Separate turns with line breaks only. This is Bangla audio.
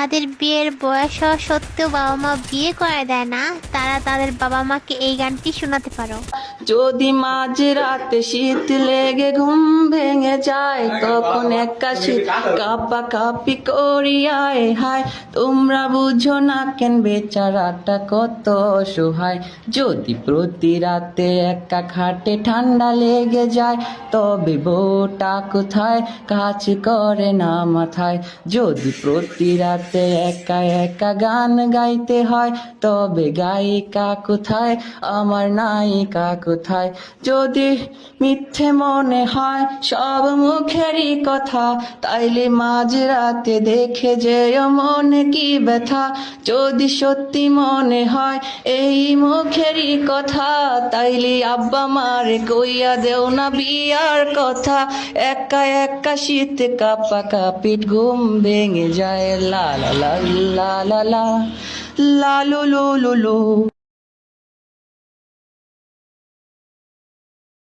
যাদের বিয়ের বয়স হওয়া সত্ত্বেও বাবা মা বিয়ে করে দেয় না, তারা তাদের বাবা মাকে এই গানটি শোনাতে পারো।
যদি মাঝ রাতে শীত লেগে ঘুম ভেঙে যায়, তখন একা শীত কাপা কাপি করিয়ায় হায়, তোমরা বুঝো না কেন বেচারাটা কত অসহায়। যদি প্রতি রাতে একা খাটে ঠান্ডা লেগে যায়, তবে বউটা কোথায়, কাজ করে না মাথায়। যদি প্রতি রাতে একা একা গান গাইতে হয়, তবে গায়িকা কোথায়, আমার নায়িকা কোথায়। যদি মিথ্যে মনে হয় সব মুখেরই কথা, তাইলে মাঝ রাতে দেখে যেও মনে কি ব্যথা। যদি সত্যি মনে হয় এই মুখেরই কথা, তাইলে আব্বা মারে কইয়া দেও না বিয়ার কথা। একা একা শীতে কাপা কাপিট ঘুম ভেঙে যায়, লা লা লা লা লা লা লা লু লু লু লু।